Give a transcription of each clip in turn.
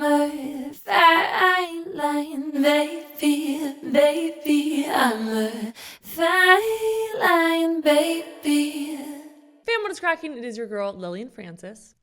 I'm a fine line, baby, baby. I'm a fine line, baby. Fam, what is cracking? It is your girl, Lillian Francis.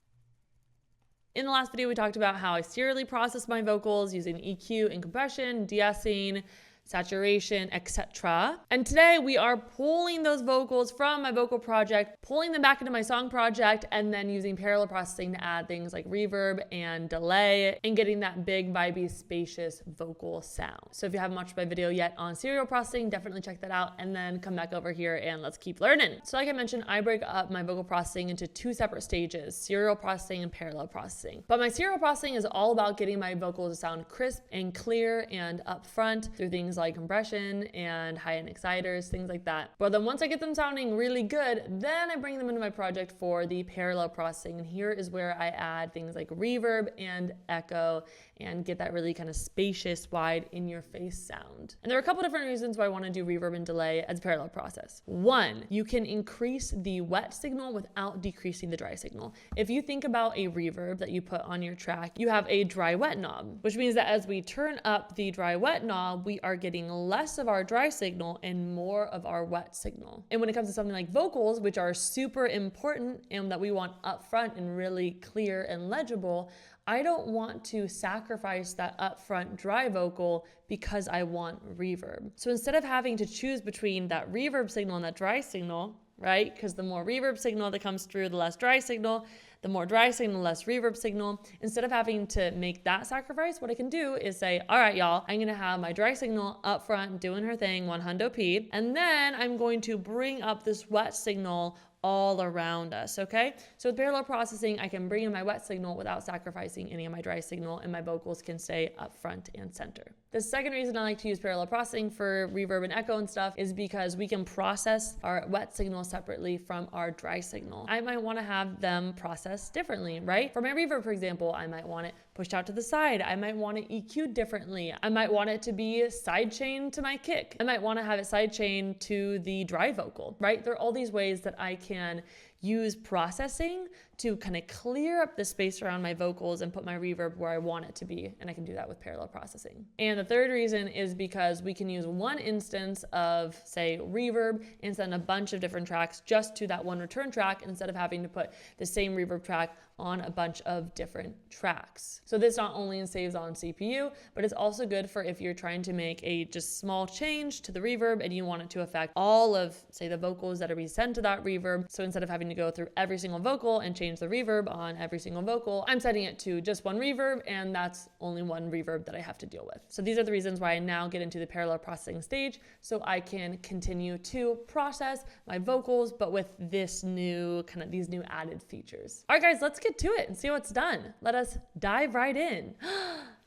In the last video, we talked about how I serially process my vocals using EQ and compression, de-essing, saturation, etc. And today we are pulling those vocals from my vocal project, pulling them back into my song project, and then using parallel processing to add things like reverb and delay and getting that big, vibey, spacious vocal sound. So if you haven't watched my video yet on serial processing, definitely check that out and then come back over here and let's keep learning. So like I mentioned, I break up my vocal processing into two separate stages, serial processing and parallel processing. But my serial processing is all about getting my vocals to sound crisp and clear and upfront through things like compression and high-end exciters, things like that. But then once I get them sounding really good, then I bring them into my project for the parallel processing. And here is where I add things like reverb and echo and get that really kind of spacious, wide, in-your-face sound. And there are a couple different reasons why I want to do reverb and delay as a parallel process. One, you can increase the wet signal without decreasing the dry signal. If you think about a reverb that you put on your track, you have a dry-wet knob, which means that as we turn up the dry-wet knob, we are getting less of our dry signal and more of our wet signal. And when it comes to something like vocals, which are super important and that we want upfront and really clear and legible, I don't want to sacrifice that upfront dry vocal because I want reverb. So instead of having to choose between that reverb signal and that dry signal, right? Because the more reverb signal that comes through, the less dry signal, the more dry signal, less reverb signal. Instead of having to make that sacrifice, what I can do is say, all right, y'all, I'm gonna have my dry signal up front doing her thing, 100p, and then I'm going to bring up this wet signal all around us, okay? So with parallel processing, I can bring in my wet signal without sacrificing any of my dry signal, and my vocals can stay up front and center. The second reason I like to use parallel processing for reverb and echo and stuff is because we can process our wet signal separately from our dry signal. I might want to have them processed differently, right? For my reverb, for example, I might want it pushed out to the side. I might want it EQ'd differently. I might want it to be sidechained to my kick. I might want to have it sidechained to the dry vocal, right? There are all these ways that I can use processing to kind of clear up the space around my vocals and put my reverb where I want it to be. And I can do that with parallel processing. And the third reason is because we can use one instance of, say, reverb and send a bunch of different tracks just to that one return track instead of having to put the same reverb track on a bunch of different tracks. So this not only saves on CPU, but it's also good for if you're trying to make a just small change to the reverb and you want it to affect all of, say, the vocals that are being sent to that reverb. So instead of having to go through every single vocal and change the reverb on every single vocal, I'm setting it to just one reverb, and that's only one reverb that I have to deal with. So these are the reasons why I now get into the parallel processing stage, so I can continue to process my vocals, but with this new kind of these new added features. All right, guys, let's get to it and see what's done. Let us dive right in.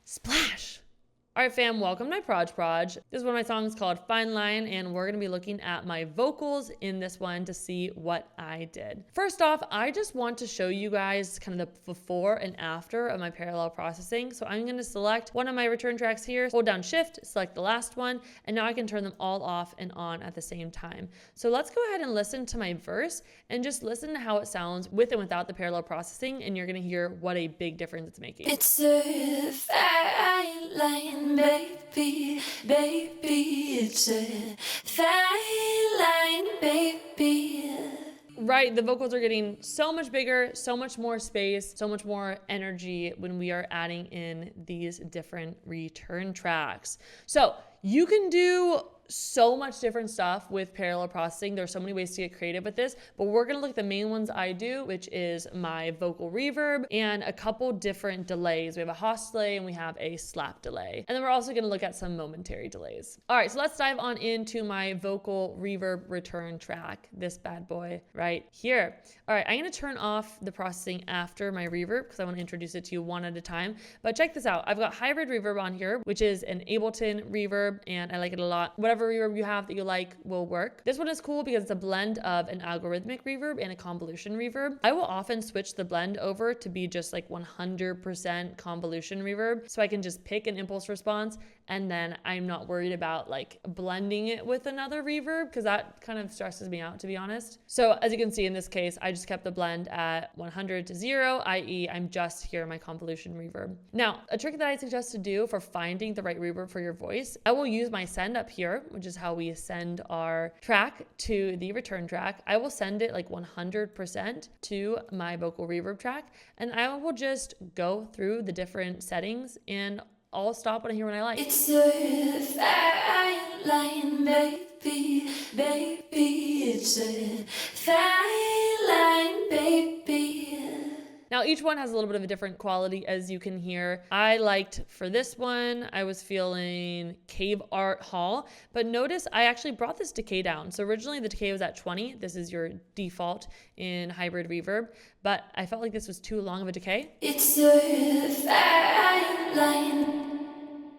Splash. All right, fam, welcome to my Proj. This is one of my songs called Fine Line, and we're gonna be looking at my vocals in this one to see what I did. First off, I just want to show you guys kind of the before and after of my parallel processing. So I'm gonna select one of my return tracks here, hold down Shift, select the last one, and now I can turn them all off and on at the same time. So let's go ahead and listen to my verse and just listen to how it sounds with and without the parallel processing, and you're gonna hear what a big difference it's making. It's a fine line, baby, baby. It's a fine line, baby. Right, the vocals are getting so much bigger, so much more space, so much more energy when we are adding in these different return tracks. So you can do so much different stuff with parallel processing. There's so many ways to get creative with this, but we're gonna look at the main ones I do, which is my vocal reverb and a couple different delays. We have a Haas delay and we have a slap delay. And then we're also gonna look at some momentary delays. All right, so let's dive on into my vocal reverb return track, this bad boy right here. All right, I'm gonna turn off the processing after my reverb because I wanna introduce it to you one at a time. But check this out. I've got hybrid reverb on here, which is an Ableton reverb, and I like it a lot. Whatever reverb you have that you like will work. This one is cool because it's a blend of an algorithmic reverb and a convolution reverb. I will often switch the blend over to be just like 100% convolution reverb, so I can just pick an impulse response And then I'm not worried about like blending it with another reverb because that kind of stresses me out, to be honest. So as you can see in this case, I just kept the blend at 100 to 0, i.e. I'm just here in my convolution reverb. Now, a trick that I suggest to do for finding the right reverb for your voice, I will use my send up here, which is how we send our track to the return track. I will send it like 100% to my vocal reverb track, and I will just go through the different settings and I'll stop when I hear what I like. It's a fine line, baby, baby. It's a fine line, baby. Now, each one has a little bit of a different quality, as you can hear. I liked, for this one, I was feeling Cave Art Hall, but notice I actually brought this decay down. So originally the decay was at 20. This is your default in hybrid reverb, but I felt like this was too long of a decay. It's a fine line.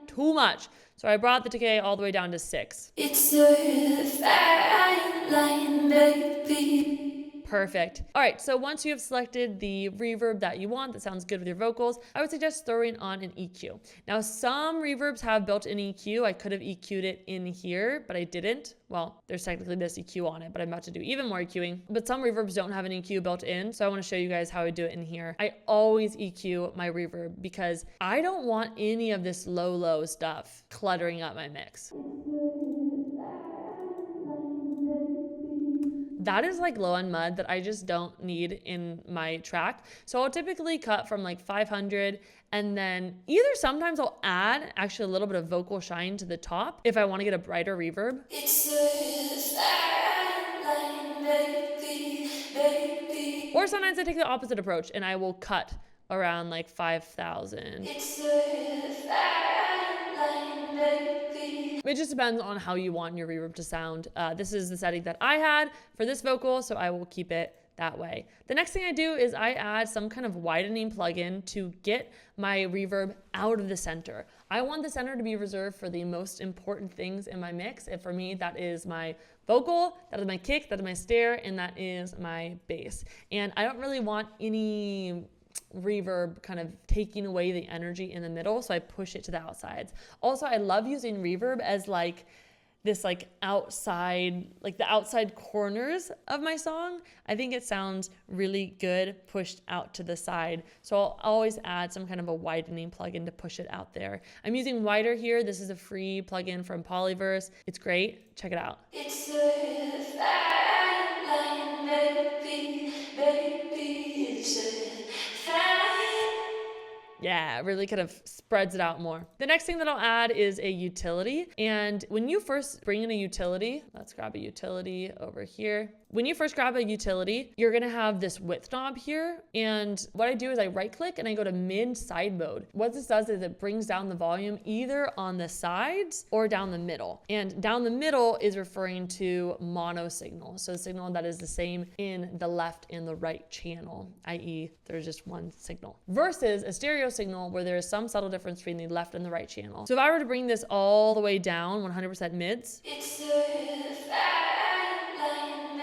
Too much. So I brought the decay all the way down to 6. It's a fine line, baby. Perfect. All right, so once you have selected the reverb that you want that sounds good with your vocals, I would suggest throwing on an EQ. Now, some reverbs have built-in EQ. I could have EQ'd it in here, but I didn't. Well, there's technically this EQ on it, but I'm about to do even more EQing. But some reverbs don't have an EQ built in, so I want to show you guys how I do it in here. I always EQ my reverb because I don't want any of this low stuff cluttering up my mix. That is like low end mud that I just don't need in my track. So I'll typically cut from like 500, and then either sometimes I'll add actually a little bit of vocal shine to the top if I want to get a brighter reverb. It's a fine line, baby, baby. Or sometimes I take the opposite approach and I will cut around like 5,000. It's a fine line, baby. It just depends on how you want your reverb to sound. This is the setting that I had for this vocal, so I will keep it that way. The next thing I do is I add some kind of widening plugin to get my reverb out of the center. I want the center to be reserved for the most important things in my mix. And for me, that is my vocal, that is my kick, that is my snare, and that is my bass. And I don't really want any reverb kind of taking away the energy in the middle, so I push it to the outsides. Also, I love using reverb as like this like outside, like the outside corners of my song. I think it sounds really good pushed out to the side. So I'll always add some kind of a widening plugin to push it out there. I'm using Wider here. This is a free plugin from Polyverse. It's great. Check it out. It's a fine line, baby, baby. It's a Yeah, it really kind of spreads it out more. The next thing that I'll add is a utility. And when you first bring in a utility, let's grab a utility over here. When you first grab a utility, you're gonna have this width knob here. And what I do is I right click and I go to mid side mode. What this does is it brings down the volume either on the sides or down the middle. And down the middle is referring to mono signal. So the signal that is the same in the left and the right channel, i.e. there's just one signal. Versus a stereo signal where there is some subtle difference between the left and the right channel. So if I were to bring this all the way down, 100% mids, It's a fine line,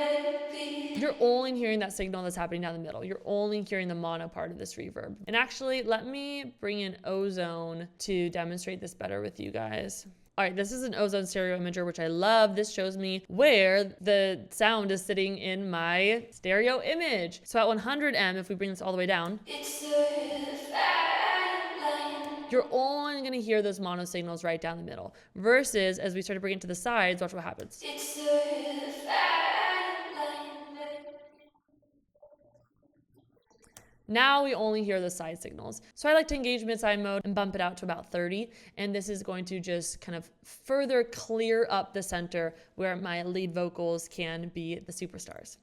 baby. you're only hearing that signal that's happening down the middle. You're only hearing the mono part of this reverb. And actually, let me bring in ozone to demonstrate this better with you guys. All right, this is an ozone stereo imager, which I love. This shows me where the sound is sitting in my stereo image. So at 100M, if we bring this all the way down, It's a fine line. you're only gonna hear those mono signals right down the middle. Versus as we start to bring it to the sides, watch what happens. It's a fine line, baby. Now we only hear the side signals. So I like to engage mid-side mode and bump it out to about 30. And this is going to just kind of further clear up the center where my lead vocals can be the superstars.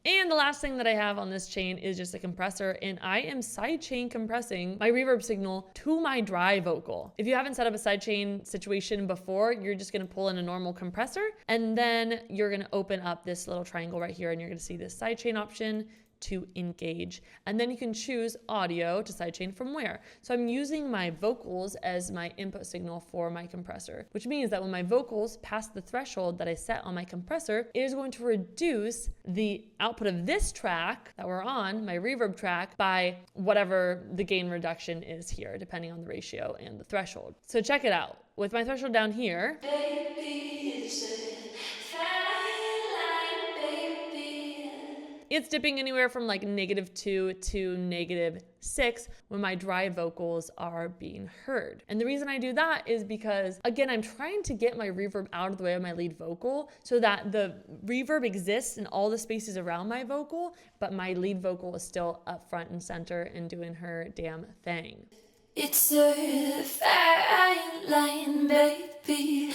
And the last thing that I have on this chain is just a compressor, and I am sidechain compressing my reverb signal to my dry vocal. If you haven't set up a sidechain situation before, you're just gonna pull in a normal compressor, and then you're gonna open up this little triangle right here, and you're gonna see this sidechain option to engage. And then you can choose audio to sidechain from where. So I'm using my vocals as my input signal for my compressor, which means that when my vocals pass the threshold that I set on my compressor, it is going to reduce the output of this track that we're on, my reverb track, by whatever the gain reduction is here, depending on the ratio and the threshold. So check it out. With my threshold down here, it's dipping anywhere from like -2 to -6 when my dry vocals are being heard. And the reason I do that is because, again, I'm trying to get my reverb out of the way of my lead vocal so that the reverb exists in all the spaces around my vocal, but my lead vocal is still up front and center and doing her damn thing. It's a fine line, baby,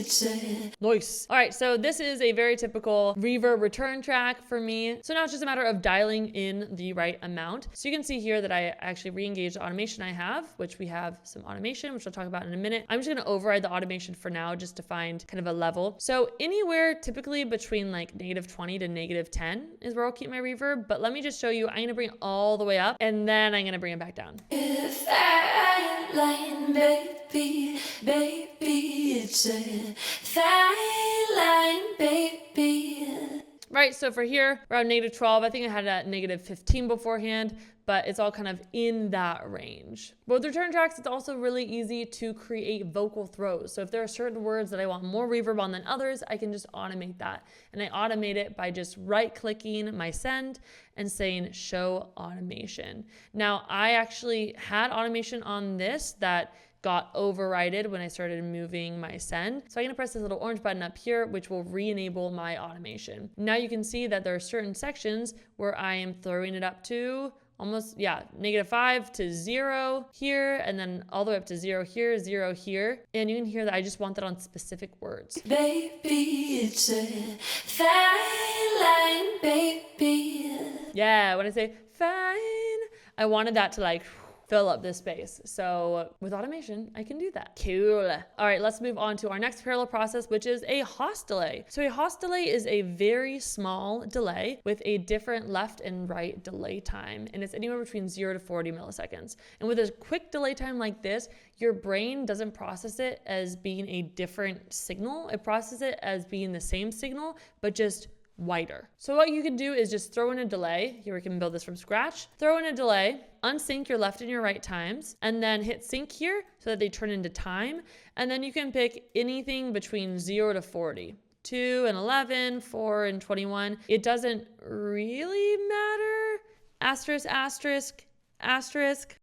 it's a... Nice. All right, so this is a very typical reverb return track for me. So now it's just a matter of dialing in the right amount. So you can see here that I actually re-engaged the automation I have, which we have some automation, which I'll talk about in a minute. I'm just gonna override the automation for now just to find kind of a level. So anywhere typically between like -20 to -10 is where I'll keep my reverb. But let me just show you, I'm gonna bring it all the way up and then I'm gonna bring it back down. Fine line, baby, it's a fine line, baby. Right, so for here, around -12, I think I had it at -15 beforehand, but it's all kind of in that range. But with return tracks, it's also really easy to create vocal throws. So if there are certain words that I want more reverb on than others, I can just automate that. And I automate it by just right-clicking my send and saying show automation. Now, I actually had automation on this that got overridden when I started moving my send. So I'm gonna press this little orange button up here, which will re-enable my automation. Now you can see that there are certain sections where I am throwing it up to almost, yeah, -5 to 0 here, and then all the way up to 0 here, 0 here. And you can hear that I just want that on specific words. Baby, it's a fine line, baby. Yeah, when I say fine, I wanted that to like fill up this space. So with automation, I can do that. Cool. All right, let's move on to our next parallel process, which is a Haas delay. So a Haas delay is a very small delay with a different left and right delay time. And it's anywhere between 0 to 40 milliseconds. And with a quick delay time like this, your brain doesn't process it as being a different signal. It processes it as being the same signal, but just wider. So what you can do is just throw in a delay. Here we can build this from scratch. Throw in a delay, unsync your left and your right times, and then hit sync here so that they turn into time. And then you can pick anything between 0 to 40. 2 and 11, 4 and 21. It doesn't really matter. Asterisk, asterisk, asterisk.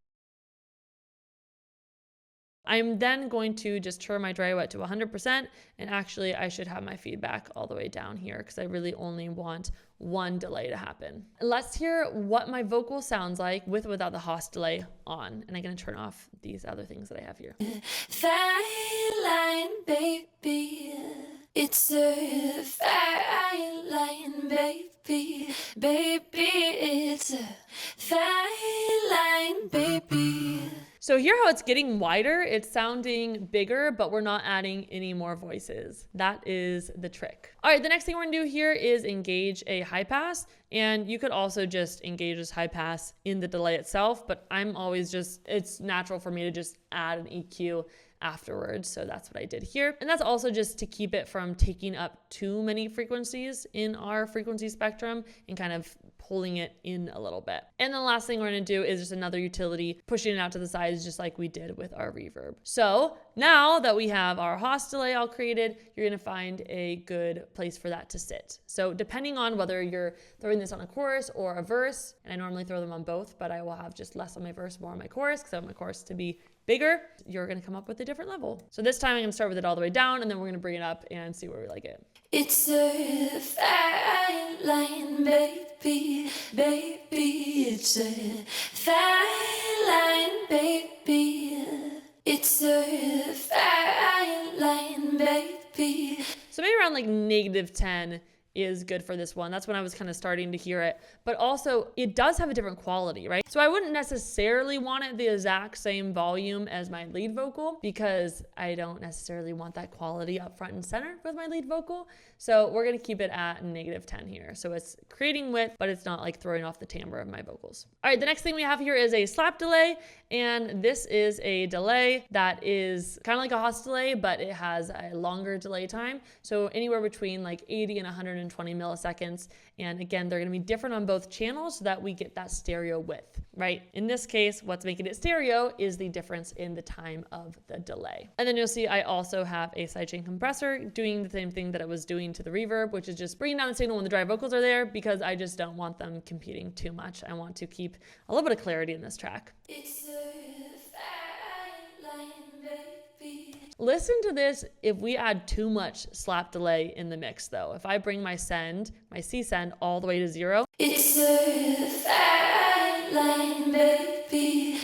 I'm then going to just turn my dry wet to 100%, and actually I should have my feedback all the way down here because I really only want one delay to happen. Let's hear what my vocal sounds like with or without the Haas delay on, and I'm gonna turn off these other things that I have here. Fine line, baby, it's a fine line, baby, it's a fine line, baby. So hear how it's getting wider, it's sounding bigger, but we're not adding any more voices. That is the trick. All right, the next thing we're gonna do here is engage a high pass, and you could also just engage this high pass in the delay itself, but I'm always just, it's natural for me to just add an EQ afterwards. So that's what I did here. And that's also just to keep it from taking up too many frequencies in our frequency spectrum and kind of pulling it in a little bit. And the last thing we're gonna do is just another utility, pushing it out to the sides just like we did with our reverb. So now that we have our Haas delay all created, you're gonna find a good place for that to sit. So depending on whether you're throwing this on a chorus or a verse, and I normally throw them on both, but I will have just less on my verse, more on my chorus, because I want my chorus to be bigger, you're gonna come up with a different level. So this time I'm gonna start with it all the way down, and then we're gonna bring it up and see where we like it. It's a fine line, baby, it's a fine line, baby, it's a fine line, baby. So maybe around like -10 is good for this one. That's when I was kind of starting to hear it. But also, it does have a different quality, right? So I wouldn't necessarily want it the exact same volume as my lead vocal because I don't necessarily want that quality up front and center with my lead vocal. So we're going to keep it at -10 here. So it's creating width, but it's not like throwing off the timbre of my vocals. All right, the next thing we have here is a slap delay. And this is a delay that is kind of like a Haas delay, but it has a longer delay time. So anywhere between like 80 and 120 milliseconds. And again, they're going to be different on both channels so that we get that stereo width, right? In this case, what's making it stereo is the difference in the time of the delay. And then you'll see I also have a sidechain compressor doing the same thing that I was doing to the reverb, which is just bringing down the signal when the dry vocals are there because I just don't want them competing too much. I want to keep a little bit of clarity in this track. It's a fine line, baby. Listen to this if we add too much slap delay in the mix though. If I bring my C send all the way to 0. It's a fine line, baby.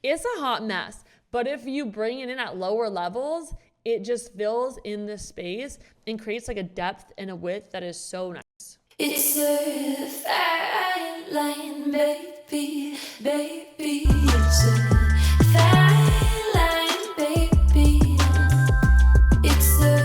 It's a hot mess. But if you bring it in at lower levels, it just fills in the space and creates like a depth and a width that is so nice. It's a fine line, baby, baby. It's a fine line, baby. It's a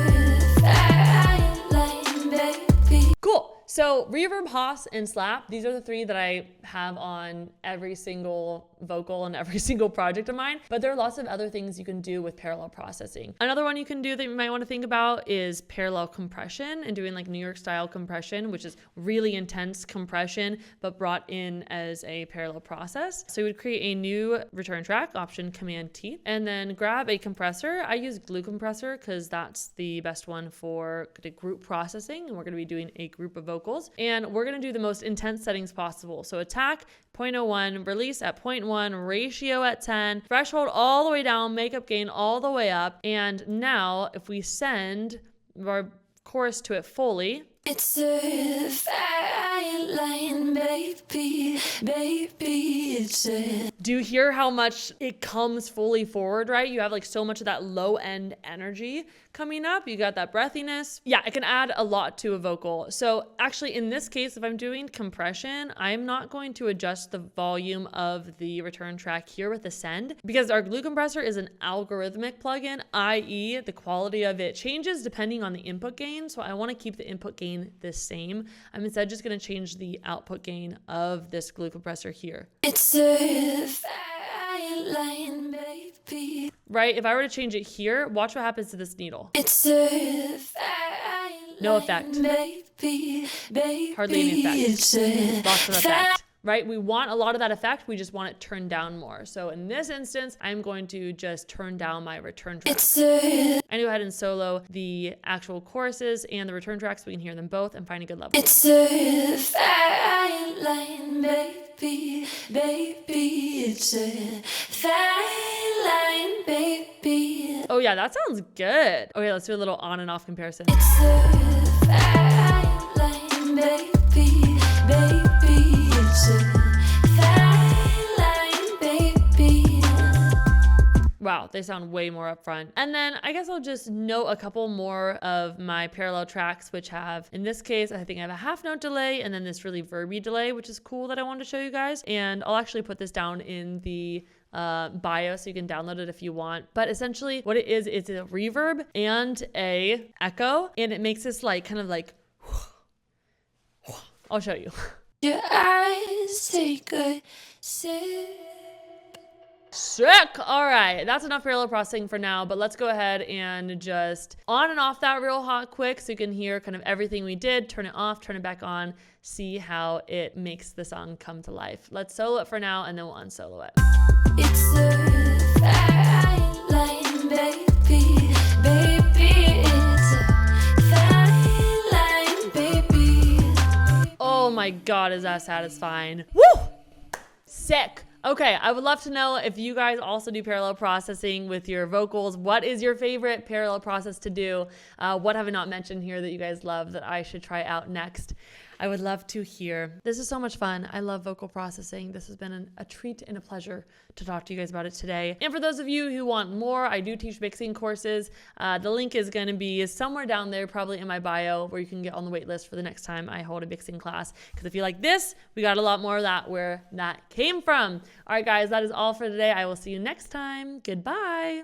fine line, baby. Cool. So reverb, Haas, and slap, these are the three that I have on every single vocal and every single project of mine. But there are lots of other things you can do with parallel processing. Another one you can do that you might want to think about is parallel compression and doing like New York style compression, which is really intense compression, but brought in as a parallel process. So you would create a new return track, Option Command T, and then grab a compressor. I use glue compressor because that's the best one for the group processing. And we're going to be doing a group of vocals. And we're going to do the most intense settings possible. So attack 0.01, release at 0.1, ratio at 10, threshold all the way down, makeup gain all the way up. And now if we send our chorus to it fully, it's a fine line, baby, baby. It's a... Do you hear how much it comes fully forward, right? You have like so much of that low end energy coming up. You got that breathiness. Yeah, it can add a lot to a vocal. So actually in this case, if I'm doing compression, I'm not going to adjust the volume of the return track here with the send because our glue compressor is an algorithmic plugin, i.e. the quality of it changes depending on the input gain. So I want to keep the input gain the same. I'm instead just going to change the output gain of this glue compressor here. It's a fine line, baby. Right? If I were to change it here, watch what happens to this needle. It's a fine No effect. line, baby, baby. Hardly any effect. It's a Lots of effect. Right? We want a lot of that effect. We just want it turned down more. So in this instance, I'm going to just turn down my return track. I go ahead and solo the actual choruses and the return tracks so we can hear them both and find a good level. It's a fine line, baby, baby. It's a fine line, baby. Oh yeah, that sounds good. Okay, let's do a little on and off comparison. It's a fine line, baby, baby. It's a fine line, baby. Wow, they sound way more upfront. And then I guess I'll just note a couple more of my parallel tracks, which have, in this case, I think I have a half note delay and then this really verby delay, which is cool that I wanted to show you guys. And I'll actually put this down in the bio so you can download it if you want. But essentially what it is a reverb and a echo, and it makes this like kind of like, I'll show you. Your eyes take a sip. Sick. All right, that's enough parallel processing for now, but let's go ahead and just on and off that real hot quick so you can hear kind of everything we did, turn it off, turn it back on, see how it makes the song come to life. Let's solo it for now and then we'll unsolo it. It's a fine line, baby, baby. It's a fine line, baby. Oh my God, is that satisfying? Woo! Sick. Okay, I would love to know if you guys also do parallel processing with your vocals. What is your favorite parallel process to do? What have I not mentioned here that you guys love that I should try out next? I would love to hear. This is so much fun. I love vocal processing. This has been a treat and a pleasure to talk to you guys about it today. And for those of you who want more, I do teach mixing courses. The link is going to be somewhere down there, probably in my bio, where you can get on the wait list for the next time I hold a mixing class. Because if you like this, we got a lot more of that where that came from. All right, guys, that is all for today. I will see you next time. Goodbye.